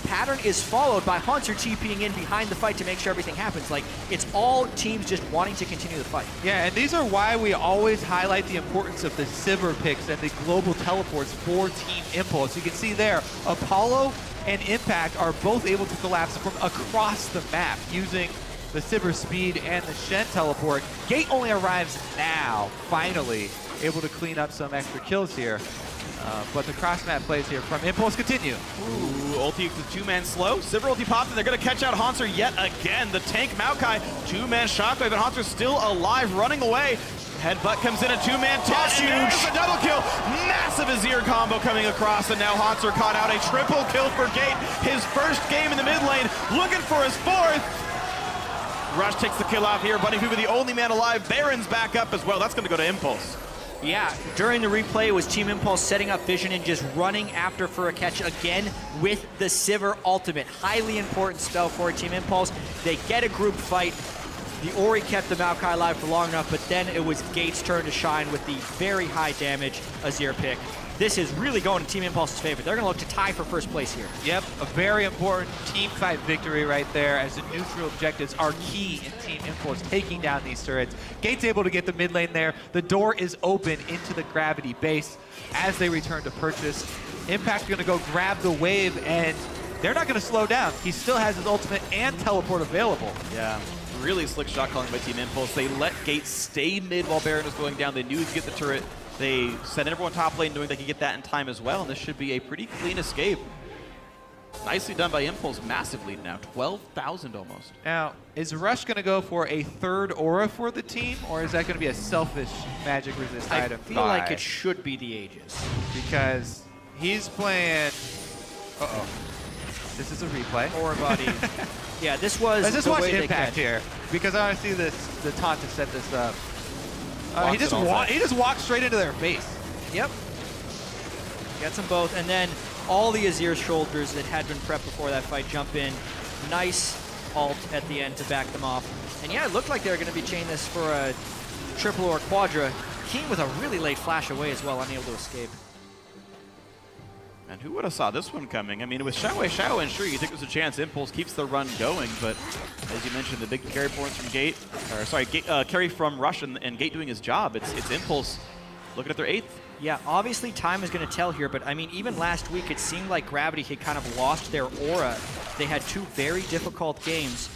pattern is followed by Haunter TPing in behind the fight to make sure everything happens. Like, it's all teams just wanting to continue the fight. Yeah, and these are why we always highlight the importance of the Sivir picks and the global teleports for Team Impulse. You can see there, Apollo and Impact are both able to collapse from across the map using the Sivir speed and the Shen teleport. Gate only arrives now, finally, able to clean up some extra kills here. But the cross-map plays here from Impulse continue. Ooh, ulti with two-man slow. Sivir ulti popped, and they're going to catch out Haunter yet again. The tank Maokai, two-man shockwave, and Haunter's still alive, running away. Headbutt comes in, a two-man toss, and there's a double kill. Massive Azir combo coming across, and now Haunter caught out a triple kill for Gate. His first game in the mid lane, looking for his fourth. Rush takes the kill off here. Bunny Fufu, the only man alive. Baron's back up as well. That's going to go to Impulse. Yeah, during the replay, it was Team Impulse setting up vision and just running after for a catch again with the Sivir ultimate. Highly important spell for Team Impulse. They get a group fight. The Ori kept the Maokai alive for long enough, but then it was Gate's turn to shine with the very high damage Azir pick. This is really going to Team Impulse's favor. They're going to look to tie for first place here. Yep, a very important team fight victory right there, as the neutral objectives are key in Team Impulse taking down these turrets. Gate's able to get the mid lane there. The door is open into the Gravity base as they return to purchase. Impact's going to go grab the wave, and they're not going to slow down. He still has his ultimate and teleport available. Yeah, really slick shot calling by Team Impulse. They let Gate stay mid while Baron was going down. They knew to get the turret. They sent everyone top lane knowing they could get that in time as well, and this should be a pretty clean escape. Nicely done by Impulse. Massive lead now, 12,000 almost. Now, is Rush going to go for a third aura for the team, or is that going to be a selfish magic resist I item? feel like it should be the Aegis. Because he's playing... Uh-oh. This is a replay. Aura body. Yeah, this was Let's just the watch way they Impact catch. here, because I want to see the taunt to set this up. He Walks just it all he just walked straight into their face. Yep. Gets them both, and then all the Azir shoulders that had been prepped before that fight jump in. Nice ult at the end to back them off. And yeah, it looked like they were going to be chaining this for a triple or quadra. Keen with a really late flash away as well, unable to escape. And who would have saw this one coming? I mean, with Xiao and sure, you think there's a chance Impulse keeps the run going, but as you mentioned, the big carry points from Gate, or sorry, carry from Rush and Gate doing his job. It's Impulse looking at their 8th. Yeah, obviously time is going to tell here, but I mean, even last week, it seemed like Gravity had kind of lost their aura. They had 2 very difficult games,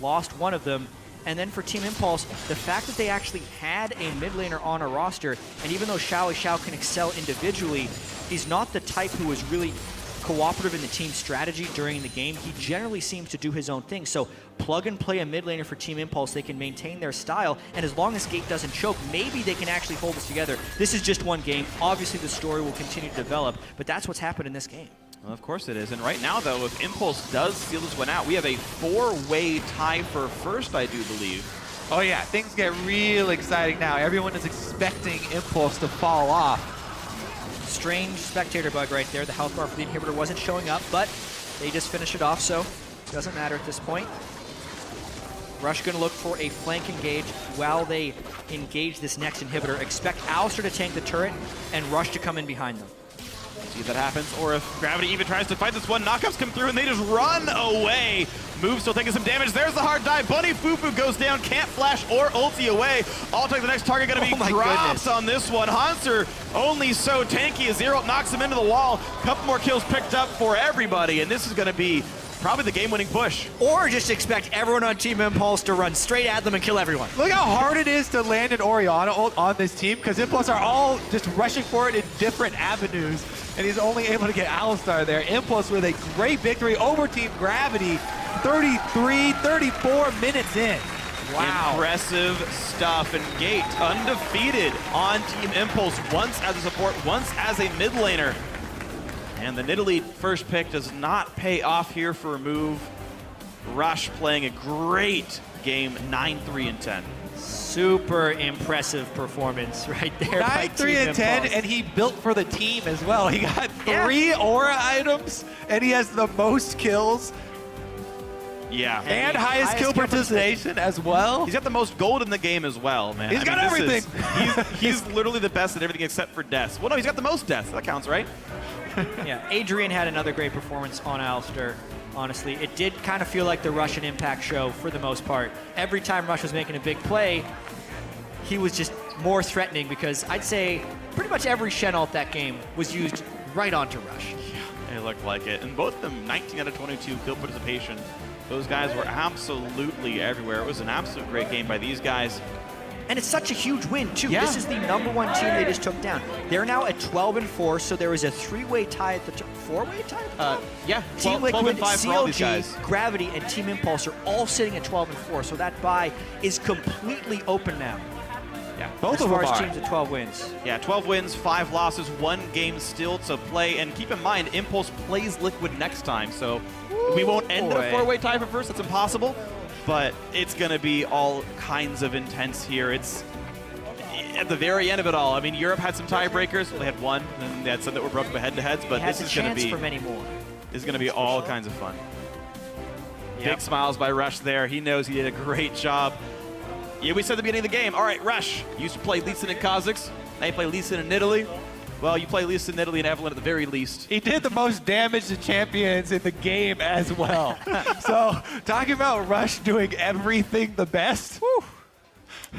lost one of them, and then for Team Impulse, the fact that they actually had a mid laner on a roster, and even though Xiao can excel individually, he's not the type who is really cooperative in the team strategy during the game. He generally seems to do his own thing. So plug and play a mid laner for Team Impulse. They can maintain their style, and as long as Gate doesn't choke, maybe they can actually hold this together. This is just one game. Obviously, the story will continue to develop, but that's what's happened in this game. Well, of course it is. And right now, though, if Impulse does seal this one out, we have a 4-way tie for first, I do believe. Oh yeah, things get real exciting now. Everyone is expecting Impulse to fall off. Strange spectator bug right there. The health bar for the inhibitor wasn't showing up, but they just finish it off, so it doesn't matter at this point. Rush going to look for a flank engage while they engage this next inhibitor. Expect Alistar to tank the turret and Rush to come in behind them. See if that happens, or if Gravity even tries to fight this one. Knockups come through, and they just run away. Move still taking some damage. There's the hard dive. Bunny Fufu goes down. Can't flash or ulti away. I'll take the next target. Going to be drops on this one. Hanser only so tanky as Zero knocks him into the wall. Couple more kills picked up for everybody, and this is going to be probably the game-winning push. Or just expect everyone on Team Impulse to run straight at them and kill everyone. Look how hard it is to land an Orianna ult on this team, because Impulse are all just rushing for it in different avenues, and he's only able to get Alistar there. Impulse with a great victory over Team Gravity, 34 minutes in. Wow. Impressive stuff. And Gate undefeated on Team Impulse, once as a support, once as a mid laner. And the Nidalee first pick does not pay off here for a move. Rush playing a great game, 9-3-10. Super impressive performance right there. 9-3-10, and he built for the team as well. He got 3 aura items, and he has the most kills. Yeah. And highest kill participation as well. He's got the most gold in the game as well, man. He's got everything. He's literally the best at everything except for deaths. Well, no, he's got the most deaths. That counts, right? Yeah, Adrian had another great performance on Alistar. Honestly, it did kind of feel like the Russian Impact show for the most part. Every time Rush was making a big play, he was just more threatening, because I'd say pretty much every Shen ult that game was used right onto Rush. Yeah, it looked like it. And both of them, 19 out of 22 kill participation. Those guys were absolutely everywhere. It was an absolute great game by these guys. And it's such a huge win, too. Yeah. This is the #1 team they just took down. They're now at 12-4, so there is a 3-way tie at the top. 4-way tie at the top? Yeah, Team 12 Liquid, and 5 for all these CLG, guys. Gravity, and Team Impulse are all sitting at 12-4, so that bye is completely open now. Yeah, Both As of far them as are. teams at 12 wins. Yeah, 12 wins, 5 losses, 1 game still to play. And keep in mind, Impulse plays Liquid next time, so we won't end in a 4-way tie for first. That's impossible. But it's going to be all kinds of intense here. It's at the very end of it all. I mean, Europe had some tiebreakers. They had one, and they had some that were broken by head-to-heads. But this is going to be for many more. This is going to be all kinds of fun. Yep. Big smiles by Rush there. He knows he did a great job. Yeah, we said at the beginning of the game. All right, Rush, you used to play Lee Sin and Kha'Zix. Now you play Lee Sin and Nidalee. Well, you play Lee Sin, Nidalee, and Evelynn at the very least. He did the most damage to champions in the game as well. So, talking about Rush doing everything the best. Whew.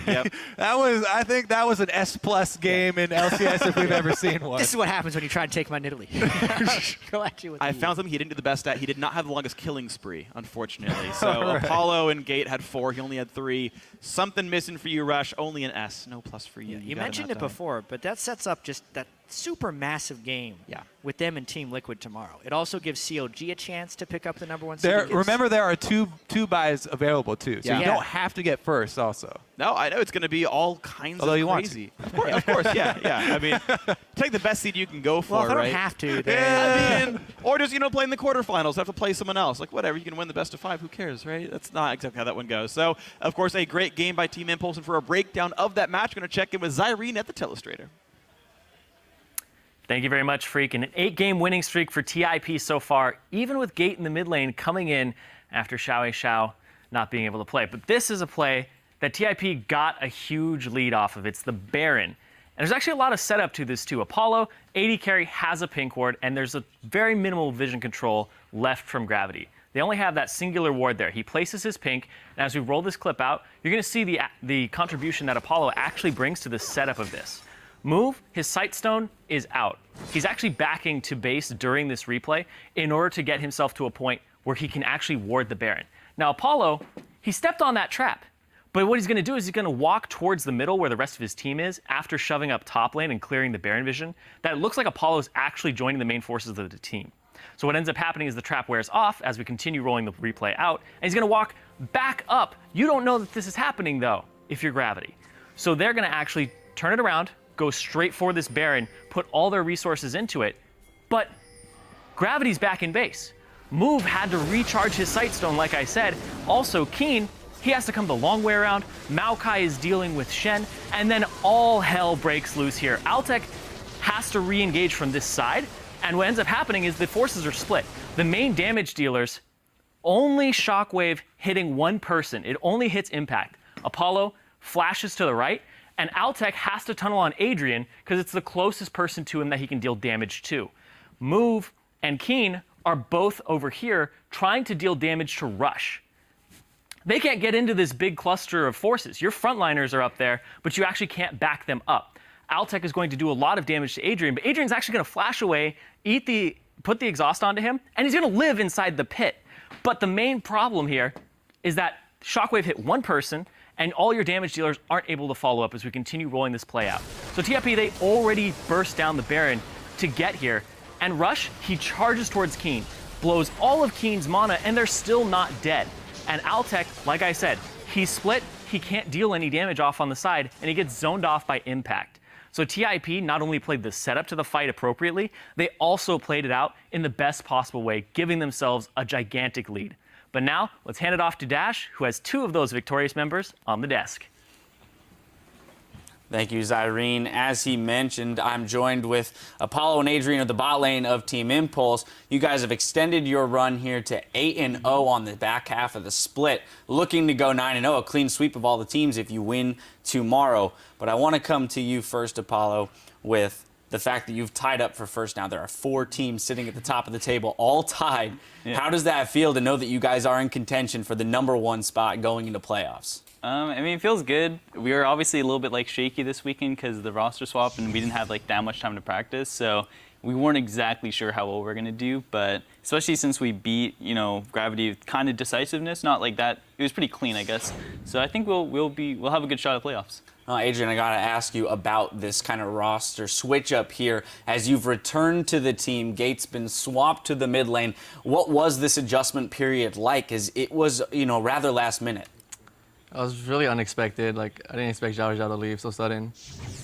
Yep. I think that was an S+ game in LCS if we've ever seen one. This is what happens when you try to take my Nidalee. Go at you with I the- found something he didn't do the best at. He did not have the longest killing spree, unfortunately. So Apollo and Gate had 4. He only had 3. Something missing for you, Rush. Only an S. No plus for you. You gotta mentioned not it die. before, but that sets up just that super massive game with them and Team Liquid tomorrow. It also gives CLG a chance to pick up the #1 seed. Remember, there are two buys available too, so Yeah. you don't have to get first. Also, No, I know it's going to be all kinds Although of you want crazy. Of course, yeah. I mean, take the best seed you can go for, Well, if I right? don't have to, then I mean, or just, play in the quarterfinals, have to play someone else. Like, whatever, you can win the best of 5, who cares, right? That's not exactly how that one goes. So, of course, a great game by Team Impulse, and for a breakdown of that match, we're going to check in with Zyrene at the Telestrator. Thank you very much, Freak. And an 8-game winning streak for TIP so far, even with Gate in the mid lane coming in after Xiao not being able to play. But this is a play that TIP got a huge lead off of. It's the Baron. And there's actually a lot of setup to this too. Apollo, AD carry, has a pink ward, and there's a very minimal vision control left from Gravity. They only have that singular ward there. He places his pink, and as we roll this clip out, you're going to see the contribution that Apollo actually brings to the setup of this. Move, his Sightstone is out. He's actually backing to base during this replay in order to get himself to a point where he can actually ward the Baron. Now, Apollo, he stepped on that trap. But what he's going to do is he's going to walk towards the middle where the rest of his team is after shoving up top lane and clearing the Baron vision. That it looks like Apollo's actually joining the main forces of the team. So what ends up happening is the trap wears off as we continue rolling the replay out, and he's going to walk back up. You don't know that this is happening, though, if you're Gravity. So they're going to actually turn it around, go straight for this Baron, put all their resources into it, but Gravity's back in base. Move had to recharge his Sightstone, like I said. Also, Keen, he has to come the long way around. Maokai is dealing with Shen, and then all hell breaks loose here. Altec has to re-engage from this side, and what ends up happening is the forces are split. The main damage dealers, only Shockwave hitting one person. It only hits Impact. Apollo flashes to the right, and Altec has to tunnel on Adrian because it's the closest person to him that he can deal damage to. Move and Keen are both over here trying to deal damage to Rush. They can't get into this big cluster of forces. Your frontliners are up there, but you actually can't back them up. Altec is going to do a lot of damage to Adrian, but Adrian's actually going to flash away, put the exhaust onto him, and he's going to live inside the pit. But the main problem here is that Shockwave hit one person, and all your damage dealers aren't able to follow up as we continue rolling this play out. So TIP, they already burst down the Baron to get here, and Rush, he charges towards Keen, blows all of Keen's mana, and they're still not dead. And Altec, like I said, he's split, he can't deal any damage off on the side, and he gets zoned off by impact. So TIP not only played the setup to the fight appropriately, they also played it out in the best possible way, giving themselves a gigantic lead. But now, let's hand it off to Dash, who has 2 of those victorious members on the desk. Thank you, Zyrene. As he mentioned, I'm joined with Apollo and Adrian of the bot lane of Team Impulse. You guys have extended your run here to 8-0 on the back half of the split, looking to go 9-0, a clean sweep of all the teams if you win tomorrow. But I want to come to you first, Apollo, with the fact that you've tied up for first now. There are 4 teams sitting at the top of the table, all tied. Yeah. How does that feel to know that you guys are in contention for the #1 spot going into playoffs? I mean, it feels good. We were obviously a little bit shaky this weekend because of the roster swap, and we didn't have that much time to practice. So we weren't exactly sure how well we're gonna do. But especially since we beat, Gravity with kind of decisiveness, not like that. It was pretty clean, I guess. So I think we'll have a good shot at playoffs. Adrian, I gotta ask you about this kind of roster switch up here as you've returned to the team. Gate's been swapped to the mid lane. What was this adjustment period like? As it was, rather last minute. It was really unexpected. I didn't expect Zhao to leave so sudden.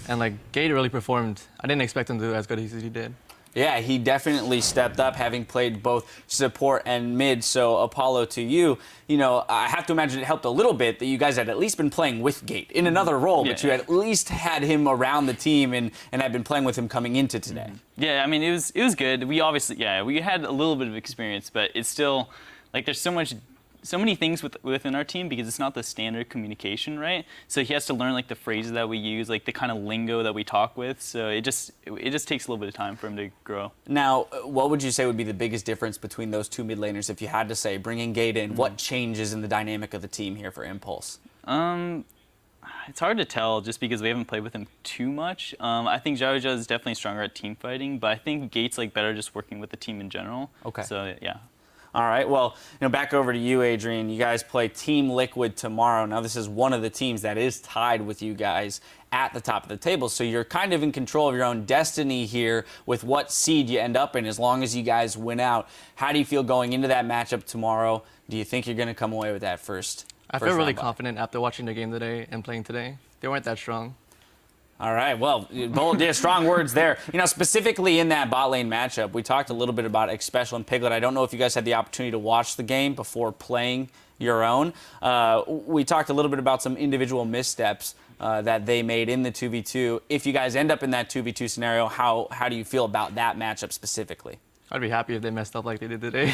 And Gate really performed. I didn't expect him to do as good as he did. Yeah, he definitely stepped up, having played both support and mid. So, Apollo, to you, I have to imagine it helped a little bit that you guys had at least been playing with Gate in another role, but you had at least had him around the team and had been playing with him coming into today. Yeah, I mean, it was good. We obviously, we had a little bit of experience, but it's still, there's so many things within our team because it's not the standard communication, right? So he has to learn the phrases that we use, the kind of lingo that we talk with. So it just takes a little bit of time for him to grow. Now, what would you say would be the biggest difference between those 2 mid laners if you had to say, bringing Gate in? What changes in the dynamic of the team here for Impulse? It's hard to tell just because we haven't played with him too much. I think Jaja is definitely stronger at team fighting, but I think Gate's better just working with the team in general. Okay. So yeah. All right, well, back over to you, Adrian. You guys play Team Liquid tomorrow. Now, this is one of the teams that is tied with you guys at the top of the table, so you're kind of in control of your own destiny here with what seed you end up in as long as you guys win out. How do you feel going into that matchup tomorrow? Do you think you're going to come away with that first? I feel really confident after watching the game today and playing today. They weren't that strong. All right, well, bold, strong words there. Specifically in that bot lane matchup, we talked a little bit about Xpecial and Piglet. I don't know if you guys had the opportunity to watch the game before playing your own. We talked a little bit about some individual missteps that they made in the 2v2. If you guys end up in that 2v2 scenario, how do you feel about that matchup specifically? I'd be happy if they messed up like they did today.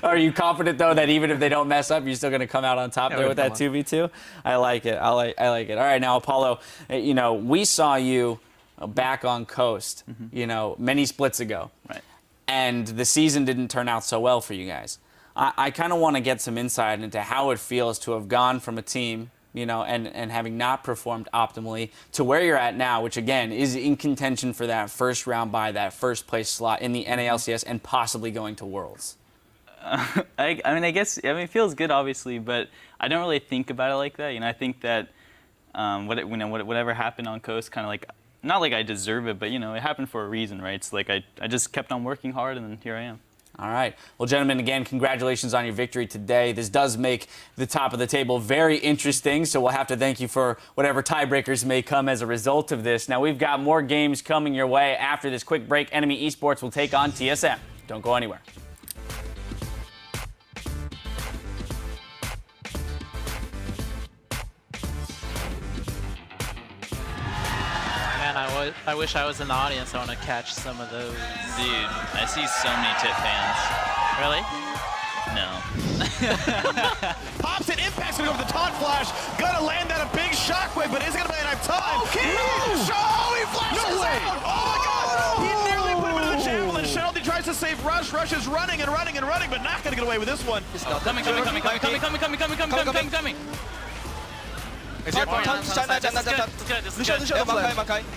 Are you confident, though, that even if they don't mess up, you're still going to come out on top there with that 2v2? I like it. I like it. All right, now, Apollo, we saw you back on Coast, many splits ago. Right. And the season didn't turn out so well for you guys. I kind of want to get some insight into how it feels to have gone from a team and having not performed optimally to where you're at now, which again is in contention for that first round bye, that first place slot in the NALCS and possibly going to Worlds. I guess it feels good, obviously, but I don't really think about it like that. I think that whatever happened on Coast, kind of not like I deserve it, but it happened for a reason, right? So I just kept on working hard, and then here I am. All right. Well, gentlemen, again, congratulations on your victory today. This does make the top of the table very interesting, so we'll have to thank you for whatever tiebreakers may come as a result of this. Now, we've got more games coming your way. After this quick break, Enemy Esports will take on TSM. Don't go anywhere. Man, I wish I was in the audience. I want to catch some of those. Dude, I see so many Tip fans. Really? No. Pops it, Impact's gonna go for the taunt flash. Gonna land that a big shockwave, but is it gonna be enough time? Okay. No! He flashes out! Oh my god! He nearly put him into the Shelty tries to save Rush. Rush is running and running and running, but not going to get away with this one. Coming. This is good.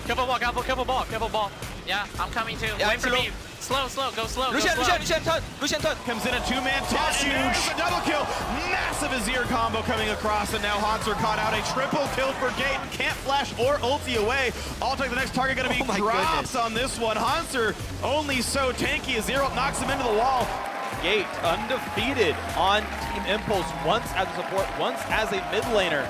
Careful ball. Yeah, I'm coming too. Wait for me. Slow, go slow. Comes in a two-man toss. There's a double kill. Massive Azir combo coming across, and now Hanser caught out. A triple kill for Gate. Can't flash or ulti away. I'll take the next target. Going to be drops on this one. Hanser only so tanky. Azir knocks him into the wall. Gate undefeated on Team Impulse, once as a support, once as a mid laner.